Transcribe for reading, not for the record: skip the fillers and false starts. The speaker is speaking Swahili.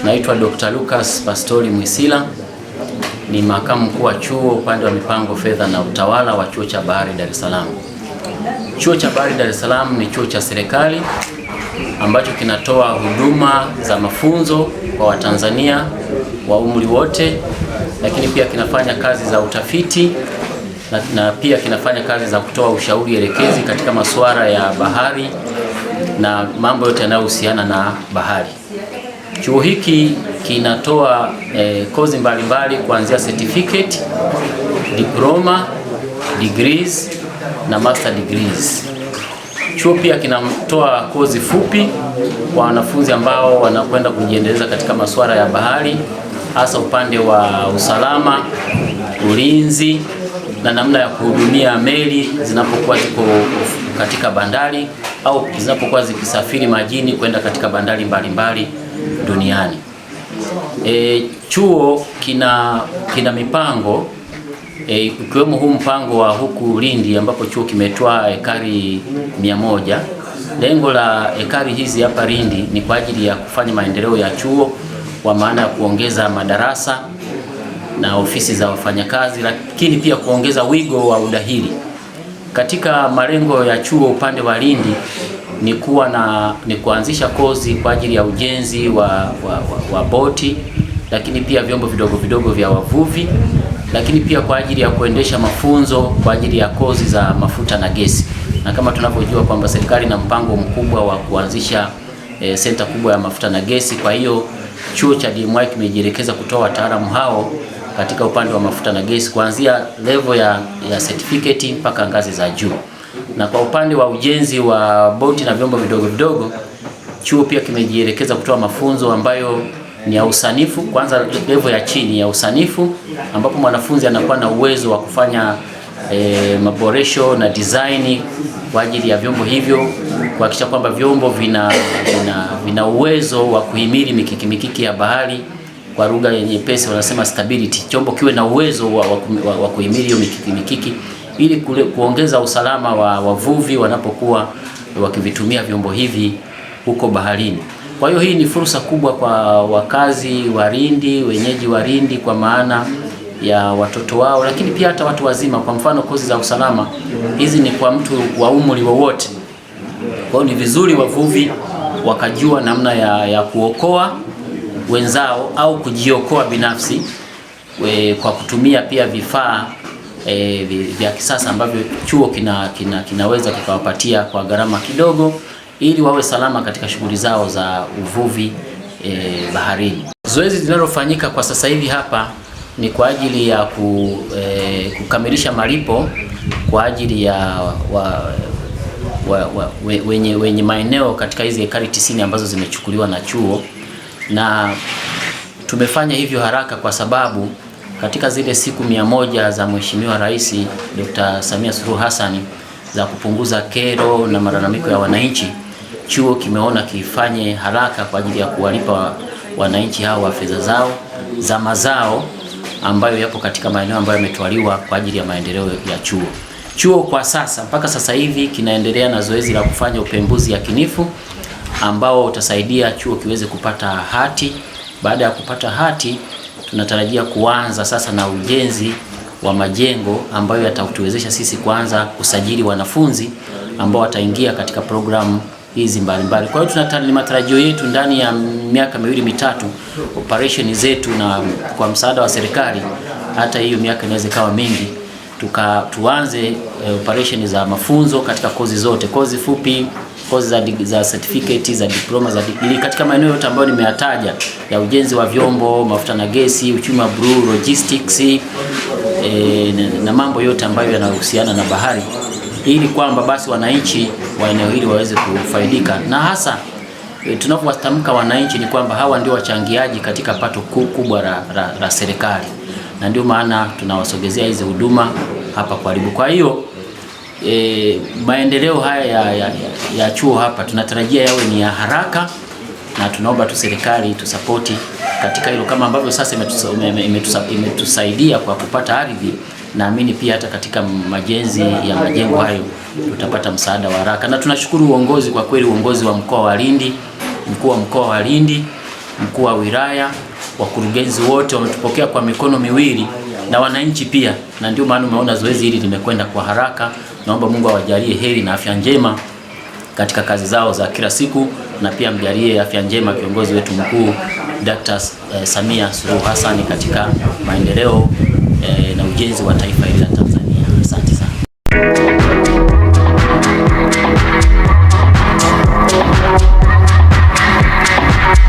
Naitwa Dr. Lucas Pastori Mwisila, ni makamu mkuu wa chuo upande wa mipango, fedha na utawala wa Chuo cha Bahari Dar es Salaam. Chuo cha Bahari Dar es Salaam ni chuo cha serikali ambacho kinatoa huduma za mafunzo kwa Watanzania wa umri wote, lakini pia kinafanya kazi za utafiti na pia kinafanya kazi za kutoa ushauri elekezi katika masuala ya bahari na mambo yote yanayohusiana na bahari. Chuo hiki kinatoa kozi mbalimbali kuanzia certificate, diploma, degrees na master degrees. Chuo pia kinatoa kozi fupi kwa wanafunzi ambao wanakwenda kujiendeleza katika masuala ya bahari, hasa upande wa usalama, ulinzi na namna ya kuhudumia meli zinapokuwa ziko katika bandari au zinapokuwa zikisafiri majini kwenda katika bandari mbalimbali duniani. Chuo kina mipango ikiwemo huu mpango wa huku Lindi ambapo chuo kimetoa ekari 100. Lengo la ekari hizi hapa Lindi ni kwa ajili ya kufanya maendeleo ya chuo kwa maana ya kuongeza madarasa na ofisi za wafanyakazi, lakini pia kuongeza wigo wa udahili. Katika malengo ya chuo upande wa Lindi ni kuanzisha kozi kwa ajili ya ujenzi wa boti, lakini pia vyombo vidogo vidogo vya wavuvi, lakini pia kwa ajili ya kuendesha mafunzo kwa ajili ya kozi za mafuta na gesi. Na kama tunavyojua kwamba serikali na mpango mkubwa wa kuanzisha senta kubwa ya mafuta na gesi, kwa hiyo chuo cha DMI kimejielekeza kutoa wataalamu hao katika upande wa mafuta na gesi kuanzia level ya certificate mpaka ngazi za juu. Na kwa upande wa ujenzi wa boti na vyombo vidogo vidogo, chuo pia kimejielekeza kutoa mafunzo ambayo ni ya usanifu, kwanza level ya chini ya usanifu ambapo mwanafunzi anakuwa na uwezo wa kufanya maboresho na design kwa ajili ya vyombo hivyo, kuhakikisha kwamba vyombo vina uwezo wa kuhimili mikiki ya bahari. Kwa lugha nyepesi wanasema stability. Chombo kiwe na uwezo wa kuhimili hiyo mikiki ili kuongeza usalama wa wavuvi wanapokuwa wakivitumia vyombo hivi huko baharini. Kwa hiyo hii ni fursa kubwa kwa wakazi wa Lindi, wenyeji wa Lindi kwa maana ya watoto wao, lakini pia hata watu wazima. Kwa mfano kozi za usalama hizi ni kwa mtu wa umri wowote. Kwa hiyo ni vizuri wavuvi wakajua namna ya kuokoa wenzao au kujiokoa binafsi kwa kutumia pia vifaa vya kisasa ambavyo chuo kinaweza kikawapatia kwa gharama kidogo ili wawe salama katika shughuli zao za uvuvi baharini. Zoezi linalofanyika kwa sasa hivi hapa ni kwa ajili ya kukamilisha malipo kwa ajili ya wenye maeneo katika hizi ekari 90 ambazo zimechukuliwa na chuo, na tumefanya hivyo haraka kwa sababu katika zile siku 100 za Mheshimiwa Rais Dr. Samia Suluhu Hassan za kupunguza kero na malalamiko ya wananchi, chuo kimeona kifanye haraka kwa ajili ya kuwalipa wananchi hao wa fedha zao za mazao ambayo yapo katika maeneo ambayo yametwaliwa kwa ajili ya maendeleo ya chuo. Chuo kwa sasa mpaka sasa hivi kinaendelea na zoezi la kufanya upembuzi yakinifu ambao utasaidia chuo kiweze kupata hati. Baada ya kupata hati, tunatarajia kuanza sasa na ujenzi wa majengo ambayo yatatuwezesha sisi kuanza kusajili wanafunzi ambao wataingia katika programu hizi mbalimbali. Kwa hiyo ni matarajio yetu ndani ya miaka 2-3 operation zetu, na kwa msaada wa serikali hata hiyo miaka inaweza kawa mingi, tuanze operation za mafunzo katika kozi zote, kozi fupi, kozi za certificate, za diploma, za degree katika maeneo yote ambayo nimeyataja ya ujenzi wa vyombo, mafuta na gesi, uchumi wa blue, logistics na mambo yote ambayo yanahusiana na bahari, ili kwamba basi wananchi wa eneo hili waweze kufaidika. Na hasa tunapowatamka wananchi ni kwamba hawa ndio wachangiaji katika pato kubwa la serikali, na ndio maana tunawasogezea hizi huduma hapa karibu. Kwa hiyo maendeleo haya ya chuo hapa tunatarajia yawe ni ya haraka, na tunaomba tu serikali tusapoti katika hilo kama ambavyo sasa imetusaidia kwa kupata ardhi. Naamini pia hata katika majenzi ya majengo hayo tutapata msaada wa haraka, na tunashukuru uongozi, kwa kweli uongozi wa mkoa wa Lindi, mkuu wa mkoa wa Lindi mkuu wa wilaya, wakurugenzi wote wametupokea kwa mikono miwili na wananchi pia, na ndio maana umeona zoezi hili limekwenda kwa haraka. Naomba Mungu awajalie heri na afya njema katika kazi zao za kila siku, na pia mjalie afya njema kiongozi wetu mkuu Dr. Samia Suluhu Hassan katika maendeleo na ujenzi wa taifa hili.